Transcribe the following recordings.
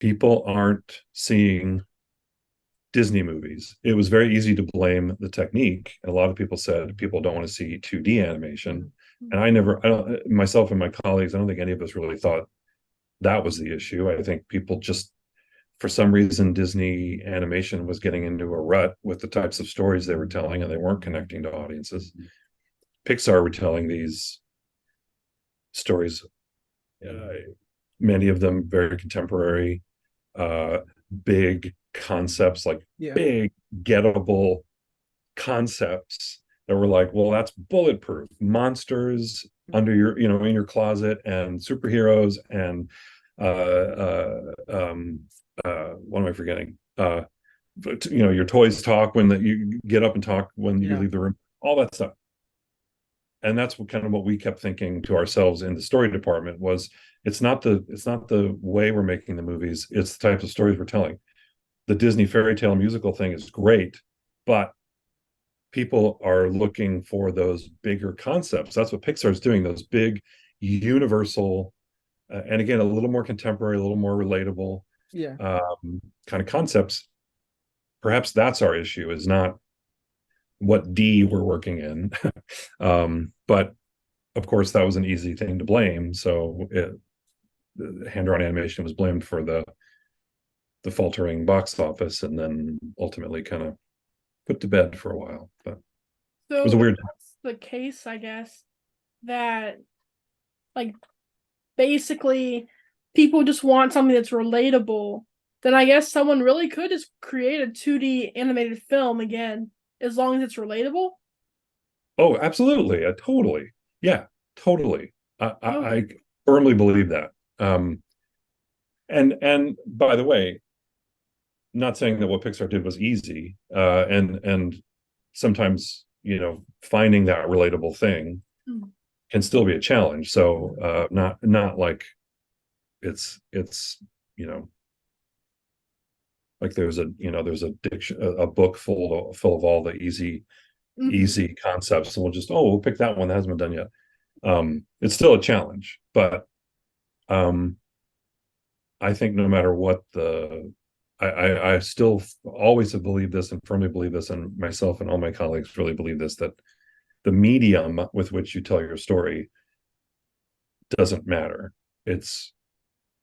People aren't seeing Disney movies. It was very easy to blame the technique. A lot of people said people don't want to see 2D animation. And I don't, myself and my colleagues, I don't think any of us really thought that was the issue. I think people just, for some reason, Disney animation was getting into a rut with the types of stories they were telling, and they weren't connecting to audiences. Pixar were telling these stories, uh, many of them very contemporary, uh, big concepts, like Yeah. big gettable concepts that were like, well, that's bulletproof monsters under your, in your closet, and superheroes, and what am I forgetting? But, your toys talk when you get up and talk when you Yeah. leave the room, all that stuff. And that's what we kept thinking to ourselves in the story department was, it's not the way we're making the movies, it's the types of stories we're telling. The Disney fairy tale musical thing is great, but people are looking for those bigger concepts. That's what Pixar is doing, those big universal, and again, a little more contemporary, a little more relatable, Yeah. kind of concepts. Perhaps that's our issue, is not what D we're working in. But of course, that was an easy thing to blame. So hand-drawn animation was blamed for the faltering box office, and then ultimately kind of put to bed for a while. But it was So a if weird. that's the case, I guess that like basically people just want something that's relatable, then I guess someone really could just create a 2D animated film again, as long as it's relatable. Oh, absolutely, totally, yeah, totally. I Okay. firmly believe that. And by the way, not saying that what Pixar did was easy, and sometimes finding that relatable thing Mm. can still be a challenge. So not like it's you know like there's a book full of all the Mhm. easy concepts, and we'll pick that one that hasn't been done yet. It's still a challenge, but um, I think no matter what I still always have believed this and firmly believe this, and myself and all my colleagues really believe this, that the medium with which you tell your story doesn't matter. It's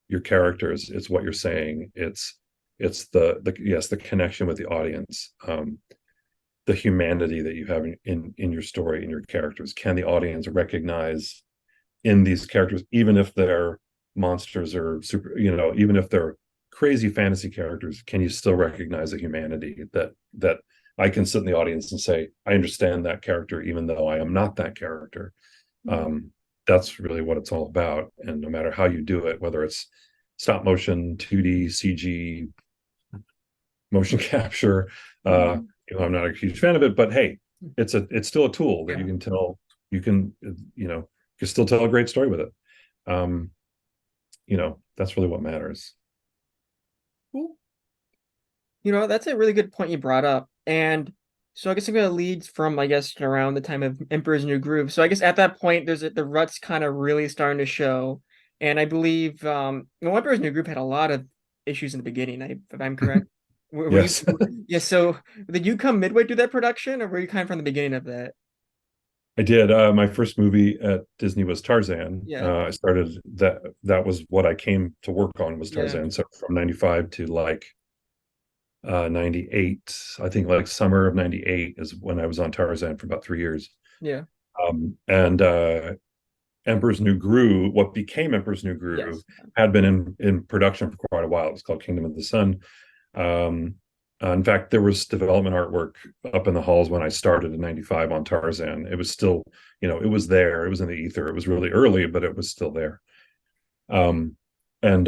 your characters, it's what you're saying, it's the connection with the audience, the humanity that you have in your story, in your characters. Can the audience recognize in these characters, even if they're monsters or even if they're crazy fantasy characters, can you still recognize the humanity that I can sit in the audience and say, I understand that character, even though I am not that character. Mhm. Um, that's really what it's all about. And no matter how you do it, whether it's stop motion, 2D, CG, motion capture, Mhm. I'm not a huge fan of it, but hey, it's still a tool that Yeah. you can you can still tell a great story with it. um that's really what matters. Cool. That's a really good point you brought up. And so I guess I'm gonna lead from, I guess, around the time of Emperor's New Groove. So I guess at that point the ruts kind of really starting to show. And I believe Emperor's New Groove had a lot of issues in the beginning, if I'm correct. Were you Yes. yeah, so did you come midway through that production, or were you kind of from the beginning of that? I did. My first movie at Disney was Tarzan. Yeah, I started that was what I came to work on, was yeah, Tarzan. So from 95 to like 98, I think, like summer of 98 is when I was on Tarzan for about 3 years. yeah, And Emperor's New Groove, what became Emperor's New Groove, yes, had been in production for quite a while. It was called Kingdom of the Sun. Um, in fact, there was development artwork up in the halls when I started in 95 on Tarzan. It was still, it was there. It was in the ether. It was really early, but it was still there. Um, and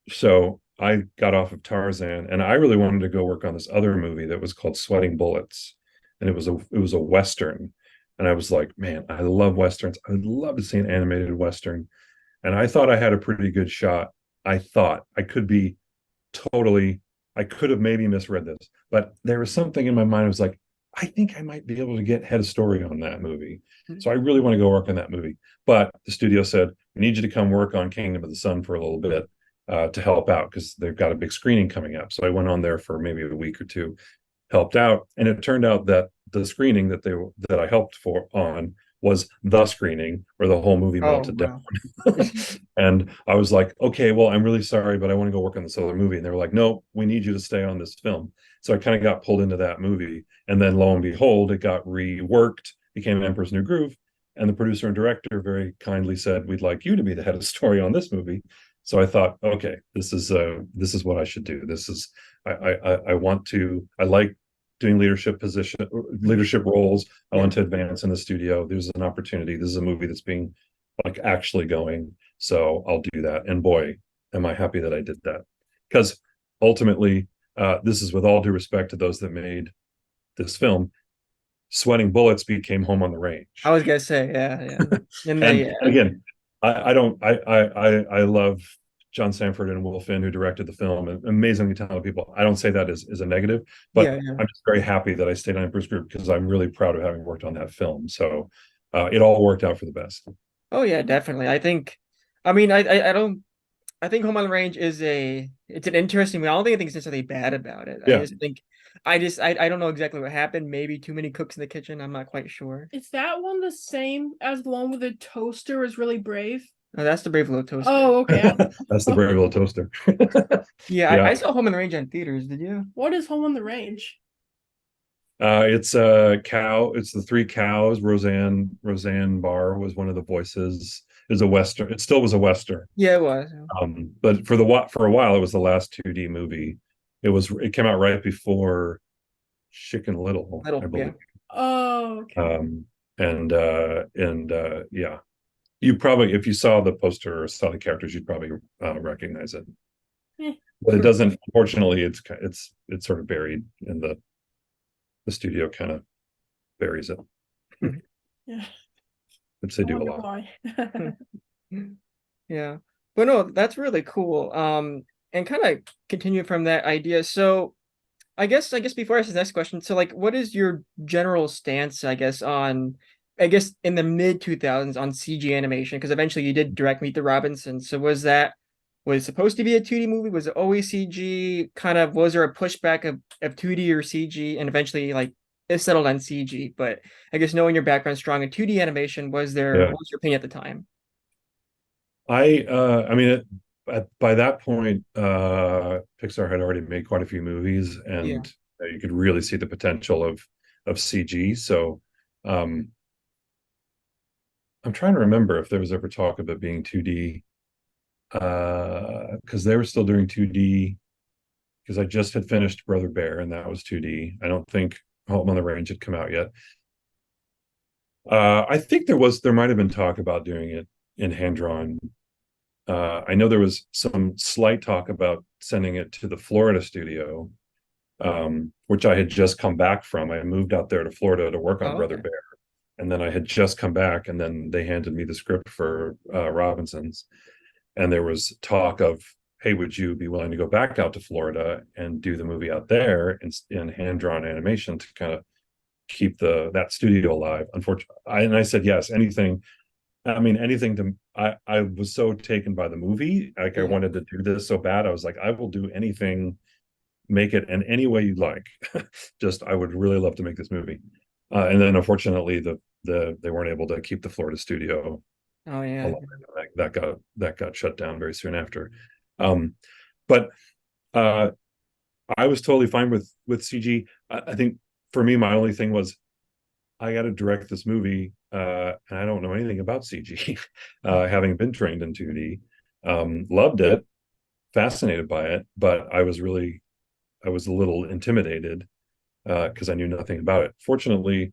so I got off of Tarzan, and I really wanted to go work on this other movie that was called Sweating Bullets, and it was a Western. And I was like, man, I love Westerns. I would love to see an animated Western. And I thought I had a pretty good shot. I thought I could be totally, I could have maybe misread this, but there was something in my mind. I was like, I think I might be able to get head of story on that movie. So I really want to go work on that movie. But the studio said, we need you to come work on Kingdom of the Sun for a little bit. to help out because they've got a big screening coming up. So I went on there for maybe a week or two, helped out, and it turned out that the screening that I helped for on was the screening where the whole movie Oh, melted down. wow. And I was like, okay, well, I'm really sorry, but I want to go work on this other movie. And they were like, no, we need you to stay on this film. So I kind of got pulled into that movie. And then lo and behold, it got reworked, became Emperor's New Groove. And the producer and director very kindly said, we'd like you to be the head of story on this movie. So I thought, okay, this is what I should do. This is I want to, I like doing leadership roles. I want to advance in the studio. There's an opportunity. This is a movie that's being like actually going. So I'll do that. And boy, am I happy that I did that. Because ultimately, this is with all due respect to those that made this film, Sweating Bullets became Home on the Range. I was gonna say, yeah. And And again, I don't I love John Sanford and Will Finn, who directed the film, and amazingly talented people. I don't say that as a negative, but yeah. I'm just very happy that I stayed on Emperor's Group because I'm really proud of having worked on that film. So it all worked out for the best. Oh yeah, definitely. I think, I mean, I don't. I think Home on the Range is it's an interesting movie. I don't think anything's necessarily bad about it. I Yeah. just think I don't know exactly what happened. Maybe too many cooks in the kitchen. I'm not quite sure. Is that one the same as the one with the toaster is really brave? Oh, that's the Brave Little Toaster. Oh, okay. That's the Brave Little Toaster. Yeah, I Yeah. saw Home on the Range on theaters. Did you? What is Home on the Range? It's a cow. It's the three cows. Roseanne Barr was one of the voices. It was a Western. It still was a Western. Yeah, it was. But for a while, it was the last 2D movie. It came out right before Chicken Little, I Little, yeah. believe. Oh, okay. Yeah, you probably, if you saw the poster or saw the characters, you'd probably recognize it. Eh, But it doesn't. Unfortunately, it's sort of buried in the studio. Kind of buries it, yeah. which they I do a wonder lot. why. Yeah. But no, that's really cool. And kind of continue from that idea. So I guess before I ask the next question, so like what is your general stance, I guess, on I guess in the mid 2000s on CG animation? Because eventually you did direct Meet the Robinsons. So was it supposed to be a 2D movie? Was it always CG? Kind of was there a pushback of 2D or CG and eventually like it settled on CG? But I guess knowing your background strong in 2D animation, Yeah. what was your opinion at the time? I mean, by that point, Pixar had already made quite a few movies, Yeah. and you could really see the potential of CG. So, um, I'm trying to remember if there was ever talk of it being 2D, because they were still doing 2D. Because I just had finished Brother Bear, and that was 2D. I don't think Home on the Range had come out yet. I think there might have been talk about doing it in hand drawn. I know there was some slight talk about sending it to the Florida studio, which I had just come back from. I moved out there to Florida to work on Oh, Brother okay. Bear, and then I had just come back, and then they handed me the script for Robinsons, and there was talk of, hey, would you be willing to go back out to Florida and do the movie out there in hand drawn animation to kind of keep that studio alive? Unfortunately, and I said yes, anything. I mean, anything to. I was so taken by the movie, like I Yeah. wanted to do this so bad. I was like, I will do anything, make it in any way you'd like. Just, I would really love to make this movie. And then, unfortunately, they weren't able to keep the Florida studio Oh yeah. alive. That got shut down very soon after. Um, but uh, I was totally fine with CG. I think for me, my only thing was I got to direct this movie, and I don't know anything about CG, having been trained in 2D. Loved it, fascinated by it, but I was a little intimidated because I knew nothing about it. Fortunately,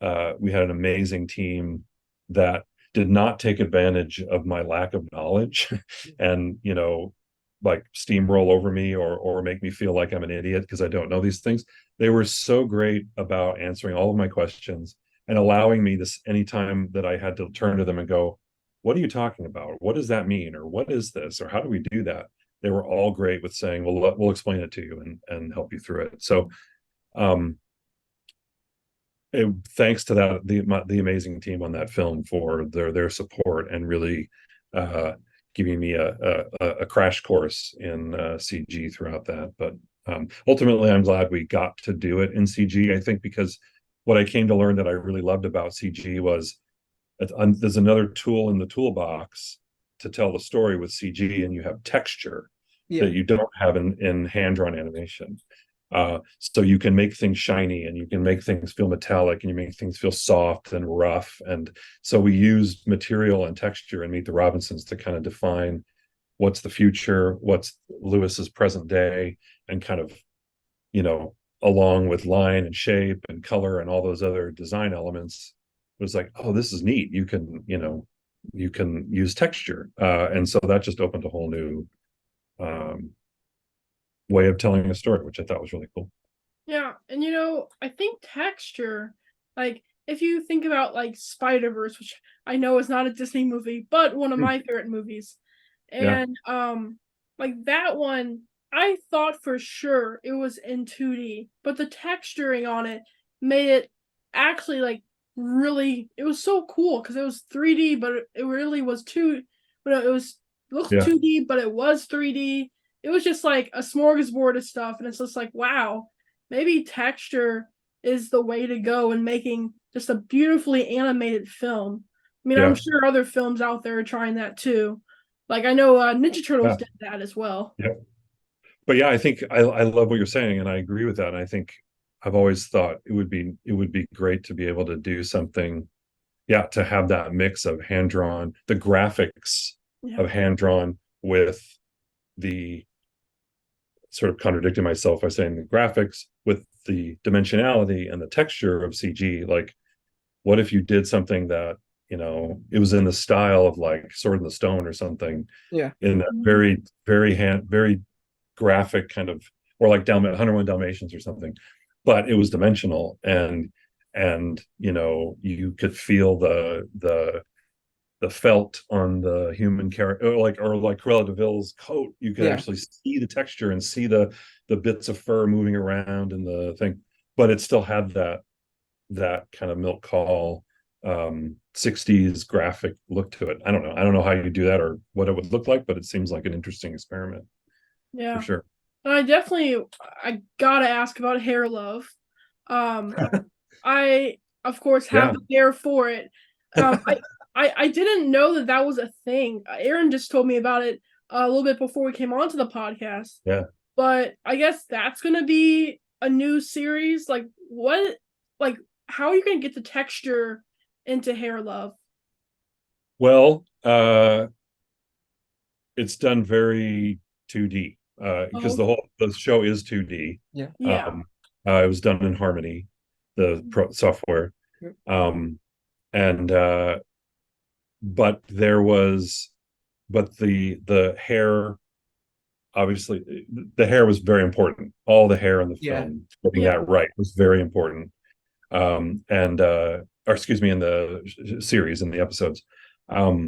we had an amazing team that did not take advantage of my lack of knowledge and like steamroll over me or make me feel like I'm an idiot because I don't know these things. They were so great about answering all of my questions and allowing me this anytime that I had to turn to them and go, what are you talking about? What does that mean? Or what is this? Or how do we do that? They were all great with saying, well, we'll explain it to you and help you through it. So um, thanks to the amazing team on that film for their support and really giving me a crash course in CG throughout that. But ultimately, I'm glad we got to do it in CG. I think because what I came to learn that I really loved about CG was there's another tool in the toolbox to tell the story with CG, and you have texture Yeah. that you don't have in hand-drawn animation. So you can make things shiny, and you can make things feel metallic, and you make things feel soft and rough. And so we used material and texture in Meet the Robinsons to kind of define what's the future, what's Lewis's present day, and kind of, along with line and shape and color and all those other design elements, it was like, oh, this is neat. You can use texture. And so that just opened a whole new way of telling a story, which I thought was really cool. Yeah, and I think texture, like if you think about like Spider-Verse, which I know is not a Disney movie, but one of my favorite movies. Yeah. And like that one, I thought for sure it was in 2D, but the texturing on it made it actually like really, it was so cool because it was 3D, but it really was looked Yeah. 2D, but it was 3D. It was just like a smorgasbord of stuff, and it's just like, wow, maybe texture is the way to go in making just a beautifully animated film. I mean, I'm Yeah. sure other films out there are trying that too. Like I know Ninja Turtles did that as well. Yeah. But yeah, I think I love what you're saying, and I agree with that. And I think I've always thought it would be great to be able to do something, yeah, to have that mix of hand drawn, the graphics Yeah. of hand drawn with the sort of contradicting myself by saying the graphics with the dimensionality and the texture of CG. Like, what if you did something that, it was in the style of like Sword in the Stone or something, Yeah. in that very, very graphic kind of, or like 101 Dalmatians or something, but it was dimensional, and you could feel the felt on the human character, or like Cruella de Vil's coat. You could actually see the texture and see the bits of fur moving around and the thing, but it still had that kind of milk call 60s graphic look to it. I don't know how you do that or what it would look like, but it seems like an interesting experiment for Yeah. sure. And I gotta ask about hair love. I of course have the hair for it. I didn't know that was a thing. Aaron just told me about it a little bit before we came onto the podcast. Yeah. But I guess that's gonna be a new series. Like what? Like how are you gonna get the texture into hair love? Well, it's done very 2D because the show is 2D. Yeah. Yeah. It was done in Harmony, the software. And but the hair, obviously the hair was very important. All the hair in the film, getting that right was very important. And or excuse me, in the series, in the episodes.